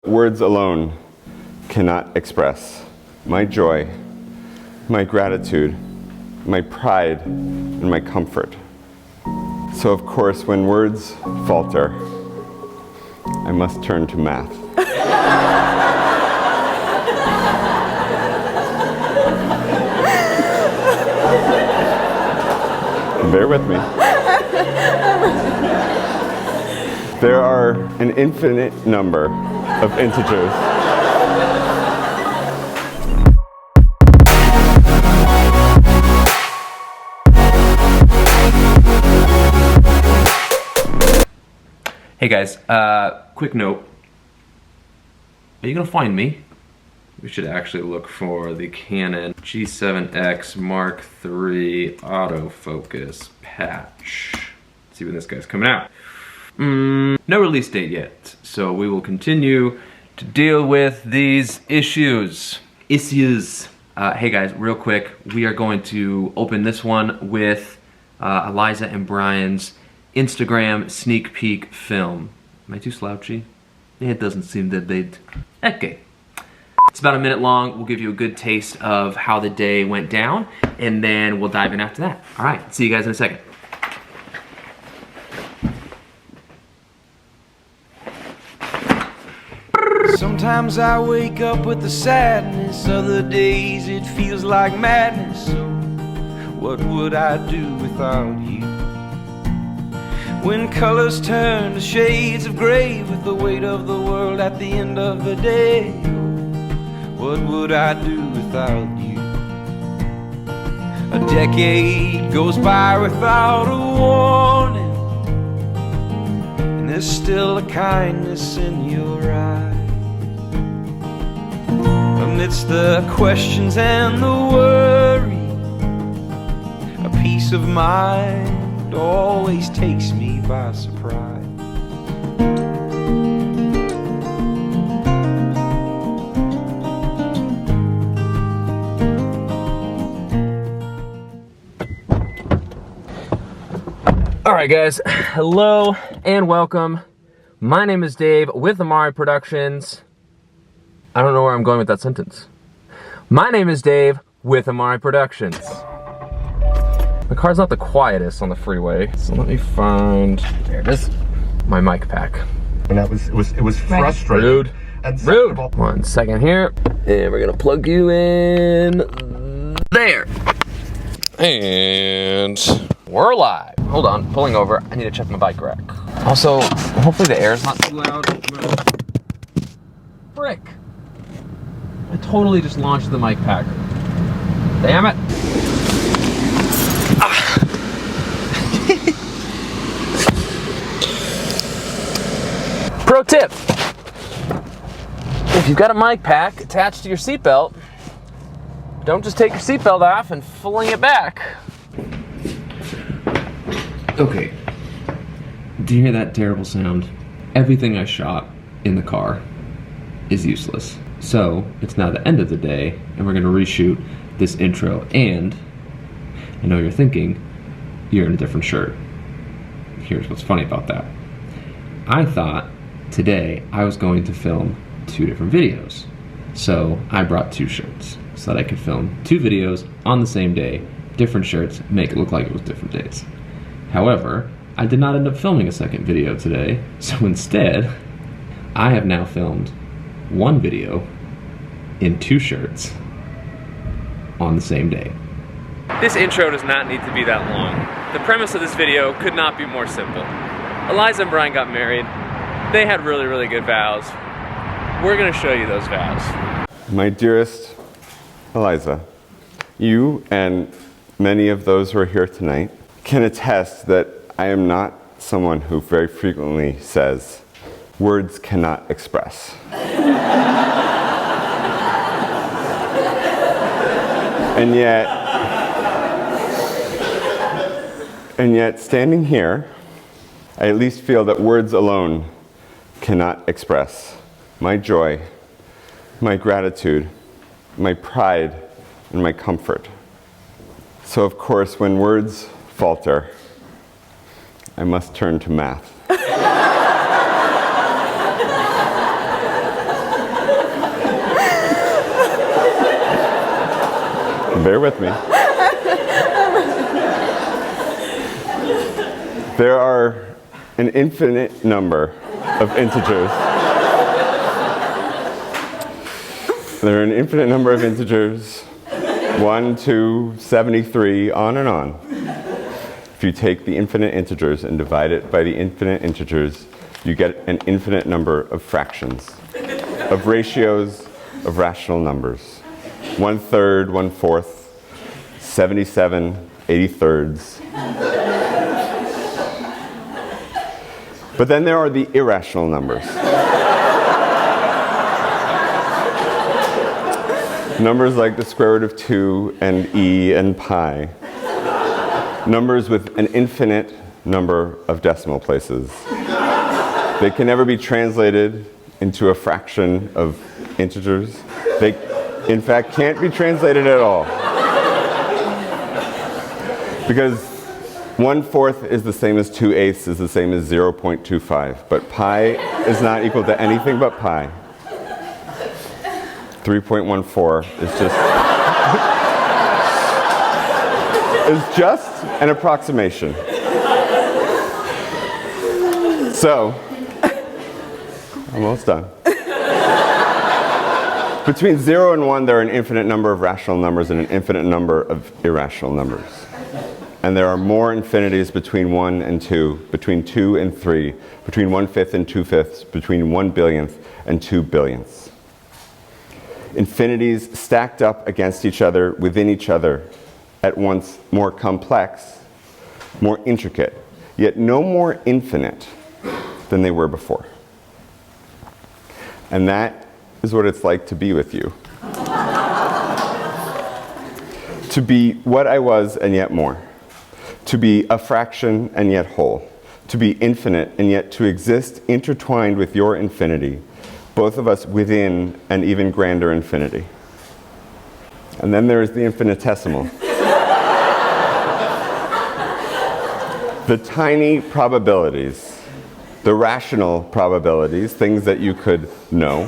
Words alone cannot express my joy, my gratitude, my pride, and my comfort. So of course, when words falter, I must turn to math. Bear with me. There are an infinite number of integers. Hey guys, quick note. Are you gonna find me? We should actually look for the Canon G7X Mark III autofocus patch. Let's see when this guy's coming out. No release date yet, so we will continue to deal with these issues. Hey guys, real quick, we are going to open this one with Eliza and Brian's Instagram sneak peek film. Am I too slouchy? It doesn't seem that they'd... Okay. It's about a minute long. We'll give you a good taste of how the day went down, and then we'll dive in after that. All right, see you guys in a second. Sometimes I wake up with the sadness, other days it feels like madness. So what would I do without you? When colors turn to shades of gray, with the weight of the world at the end of the day, what would I do without you? A decade goes by without a warning, and there's still a kindness in your eyes. Amidst the questions and the worry, a peace of mind always takes me by surprise. Alright guys, hello and welcome. My name is Dave with Amari Productions. I don't know where I'm going with that sentence. My name is Dave with Amari Productions. My car's not the quietest on the freeway, so let me find, there it is, my mic pack. And that was, it was frustrating. Rude. And Rude. 1 second here, and we're gonna plug you in there. And we're live. Hold on, pulling over. I need to check my bike rack. Also, hopefully the air's not too loud. Frick. I totally just launched the mic pack. Damn it. Ah. Pro tip. If you've got a mic pack attached to your seatbelt, don't just take your seatbelt off and fling it back. Okay. Do you hear that terrible sound? Everything I shot in the car is useless. So, it's now the end of the day, and we're gonna reshoot this intro, and I know you're thinking, you're in a different shirt. Here's what's funny about that. I thought today I was going to film 2 different videos. So, I brought 2 shirts, so that I could film 2 videos on the same day, different shirts, make it look like it was different days. However, I did not end up filming a second video today, so instead, I have now filmed 1 video in 2 shirts on the same day. This intro does not need to be that long. The premise of this video could not be more simple. Eliza and Brian got married. They had really, really good vows. We're gonna show you those vows. My dearest Eliza, you and many of those who are here tonight can attest that I am not someone who very frequently says, words cannot express. And yet, standing here, I at least feel that words alone cannot express my joy, my gratitude, my pride, and my comfort. So of course, when words falter, I must turn to math. Bear with me. There are an infinite number of integers. There are an infinite number of integers, 1, 2, 73, on and on. If you take the infinite integers and divide it by the infinite integers, you get an infinite number of fractions, of ratios of rational numbers. 1/3, 1/4, 77, 83rds. But then there are the irrational numbers. Numbers like the square root of 2 and e and pi. Numbers with an infinite number of decimal places. They can never be translated into a fraction of integers. They, in fact, can't be translated at all. Because 1/4 is the same as 2/8 is the same as 0.25. But pi is not equal to anything but pi. 3.14 is just an approximation. So, almost done. Between 0 and 1, there are an infinite number of rational numbers and an infinite number of irrational numbers. And there are more infinities between 1 and 2, between 2 and 3, between 1/5 and 2/5, between 1 billionth and 2 billionths. Infinities stacked up against each other, within each other, at once more complex, more intricate, yet no more infinite than they were before. And that is what it's like to be with you. To be what I was and yet more. To be a fraction and yet whole. To be infinite and yet to exist intertwined with your infinity, both of us within an even grander infinity. And then there is the infinitesimal. The tiny probabilities, the rational probabilities, things that you could know.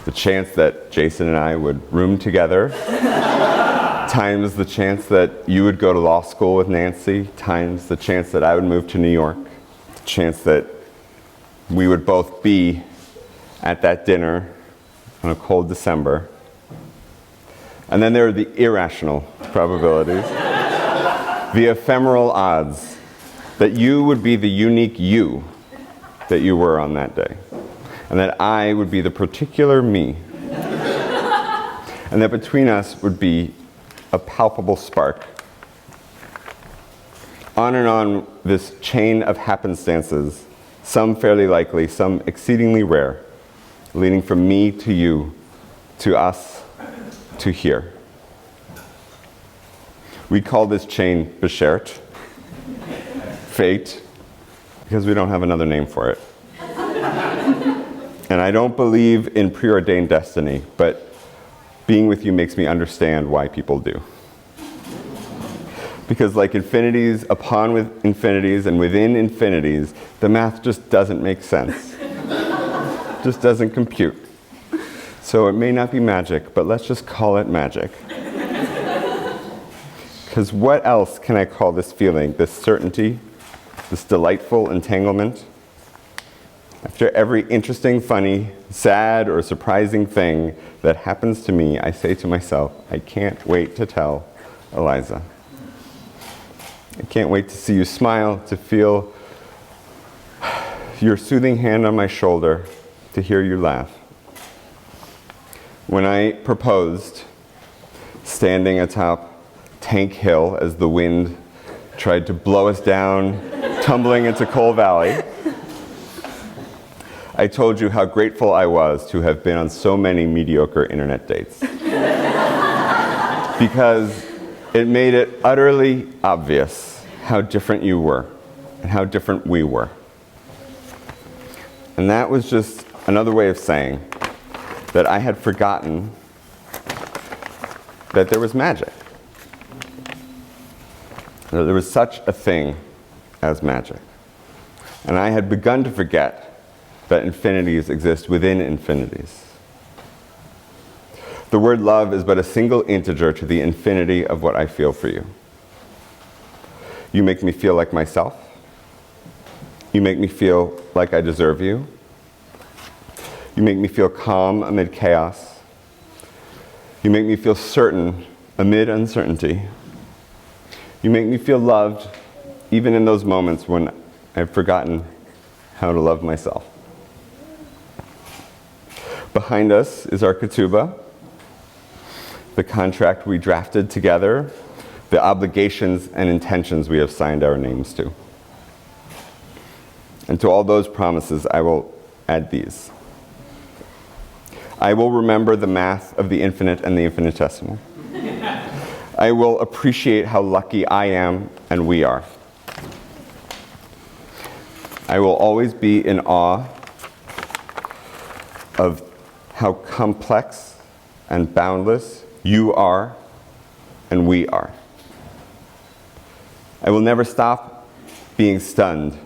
The chance that Jason and I would room together, times the chance that you would go to law school with Nancy, times the chance that I would move to New York, the chance that we would both be at that dinner on a cold December. And then there are the irrational probabilities, the ephemeral odds that you would be the unique you that you were on that day, and that I would be the particular me, and that between us would be a palpable spark. On and on this chain of happenstances, some fairly likely, some exceedingly rare, leading from me to you, to us, to here. We call this chain Beschert, fate, because we don't have another name for it. And I don't believe in preordained destiny, but being with you makes me understand why people do. Because like infinities upon with infinities and within infinities, the math just doesn't make sense. Just doesn't compute. So it may not be magic, but let's just call it magic. Because what else can I call this feeling, this certainty, this delightful entanglement? After every interesting, funny, sad, or surprising thing that happens to me, I say to myself, I can't wait to tell Eliza. I can't wait to see you smile, to feel your soothing hand on my shoulder, to hear you laugh. When I proposed, standing atop Tank Hill as the wind tried to blow us down, tumbling into Coal Valley, I told you how grateful I was to have been on so many mediocre internet dates. Because it made it utterly obvious how different you were and how different we were. And that was just another way of saying that I had forgotten that there was magic. That there was such a thing as magic. And I had begun to forget that infinities exist within infinities. The word love is but a single integer to the infinity of what I feel for you. You make me feel like myself. You make me feel like I deserve you. You make me feel calm amid chaos. You make me feel certain amid uncertainty. You make me feel loved even in those moments when I've forgotten how to love myself. Behind us is our ketubah, the contract we drafted together, the obligations and intentions we have signed our names to. And to all those promises, I will add these. I will remember the math of the infinite and the infinitesimal. I will appreciate how lucky I am and we are. I will always be in awe of how complex and boundless you are and we are. I will never stop being stunned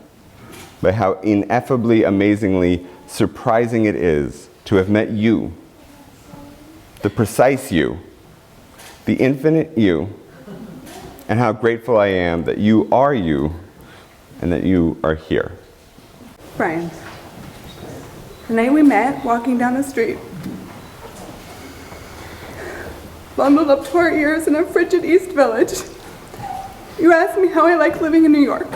by how ineffably, amazingly surprising it is to have met you, the precise you, the infinite you, and how grateful I am that you are you and that you are here. Brian, the night we met, walking down the street, bundled up to our ears in a frigid East Village, you asked me how I liked living in New York.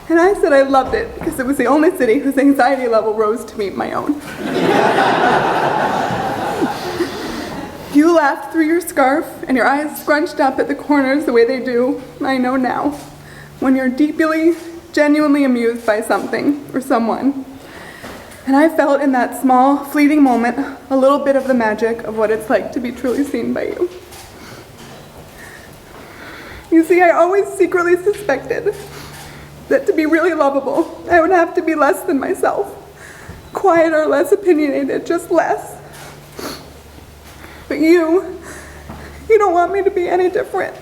And I said I loved it because it was the only city whose anxiety level rose to meet my own. You laughed through your scarf and your eyes scrunched up at the corners the way they do, I know now, when you're deeply, genuinely amused by something or someone. And I felt in that small, fleeting moment a little bit of the magic of what it's like to be truly seen by you. You see, I always secretly suspected that to be really lovable, I would have to be less than myself. Quieter, less opinionated, just less. But you don't want me to be any different.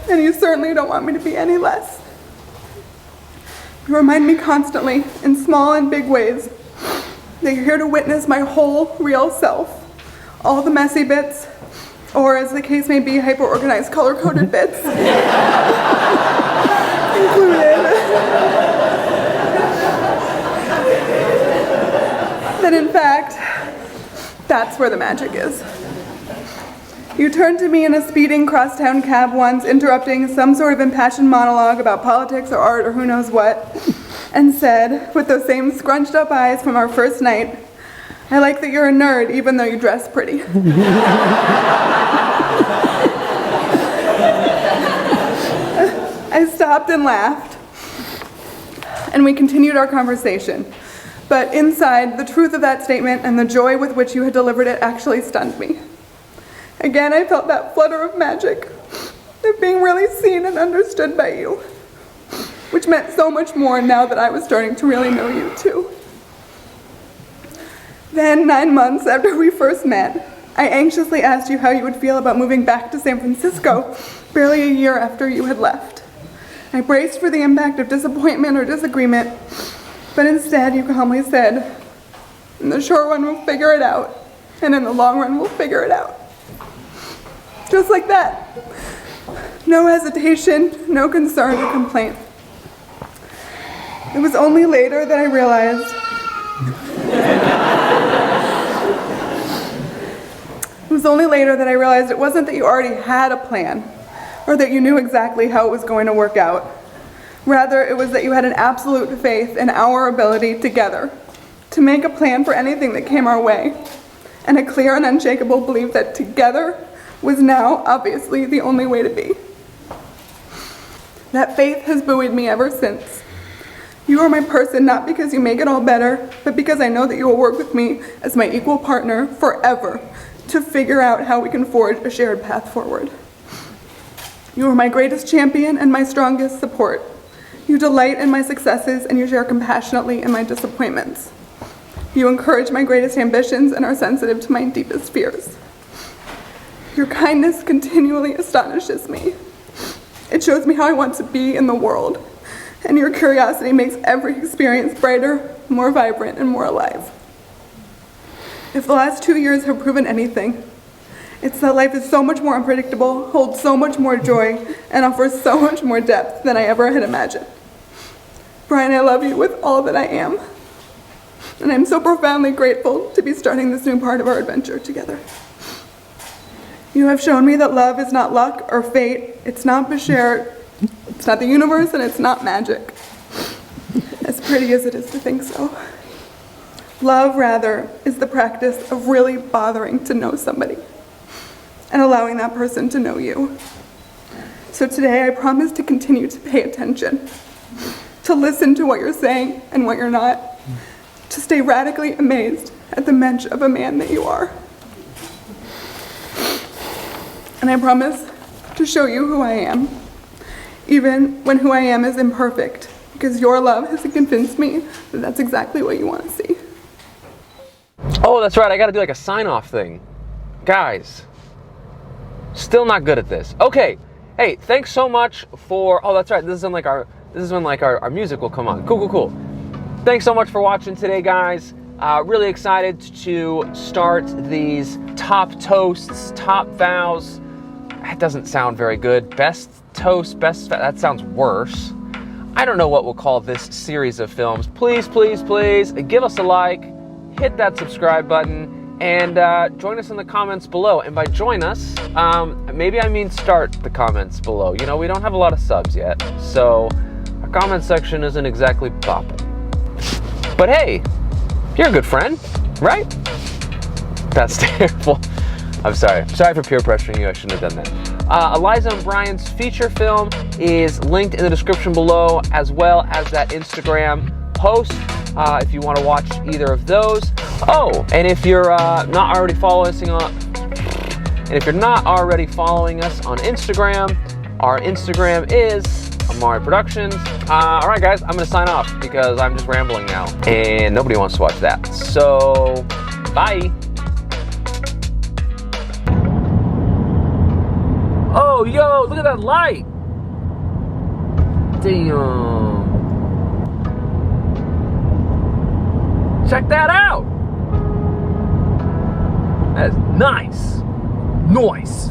And you certainly don't want me to be any less. You remind me constantly, in small and big ways, that you're here to witness my whole real self. All the messy bits, or as the case may be, hyper-organized, color-coded bits. Included. That in fact, that's where the magic is. You turned to me in a speeding crosstown cab once, interrupting some sort of impassioned monologue about politics or art or who knows what, and said, with those same scrunched up eyes from our first night, I like that you're a nerd even though you dress pretty. I stopped and laughed, and we continued our conversation. But inside, the truth of that statement and the joy with which you had delivered it actually stunned me. Again, I felt that flutter of magic, of being really seen and understood by you, which meant so much more now that I was starting to really know you too. Then, 9 months after we first met, I anxiously asked you how you would feel about moving back to San Francisco barely a year after you had left. I braced for the impact of disappointment or disagreement, but instead you calmly said, in the short run we'll figure it out, and in the long run we'll figure it out. Just like that. No hesitation, no concern or complaint. It was only later that I realized it wasn't that you already had a plan or that you knew exactly how it was going to work out. Rather, it was that you had an absolute faith in our ability together to make a plan for anything that came our way, and a clear and unshakable belief that together was now, obviously, the only way to be. That faith has buoyed me ever since. You are my person not because you make it all better, but because I know that you will work with me as my equal partner forever to figure out how we can forge a shared path forward. You are my greatest champion and my strongest support. You delight in my successes and you share compassionately in my disappointments. You encourage my greatest ambitions and are sensitive to my deepest fears. Your kindness continually astonishes me. It shows me how I want to be in the world, and your curiosity makes every experience brighter, more vibrant, and more alive. If the last 2 years have proven anything, It's that life is so much more unpredictable, holds so much more joy, and offers so much more depth than I ever had imagined. Brian, I love you with all that I am, and I'm so profoundly grateful to be starting this new part of our adventure together. You have shown me that love is not luck or fate, it's not Bashir, it's not the universe, and it's not magic, as pretty as it is to think so. Love, rather, is the practice of really bothering to know somebody and allowing that person to know you. So today I promise to continue to pay attention, to listen to what you're saying and what you're not, to stay radically amazed at the mensch of a man that you are. And I promise to show you who I am, even when who I am is imperfect, because your love has convinced me that that's exactly what you want to see. Oh, that's right, I gotta do like a sign-off thing. Guys, still not good at this. Okay, hey, thanks so much for, oh, that's right, this is when our music will come on. Cool. Thanks so much for watching today, guys. Really excited to start these top toasts, top vows. That doesn't sound very good. Best toast, that sounds worse. I don't know what we'll call this series of films. Please, give us a like, hit that subscribe button, and join us in the comments below. And by join us, maybe I mean start the comments below. You know, we don't have a lot of subs yet, so our comment section isn't exactly popping. But hey, you're a good friend, right? That's terrible. I'm sorry for peer pressuring you. I shouldn't have done that. Eliza and Brian's feature film is linked in the description below, as well as that Instagram post, if you want to watch either of those. Oh, and if you're not already following us on Instagram, our Instagram is Amari Productions. All right, guys, I'm gonna sign off because I'm just rambling now, and nobody wants to watch that. So, bye. Oh, yo, look at that light. Damn. Check that out. That's nice. Nice.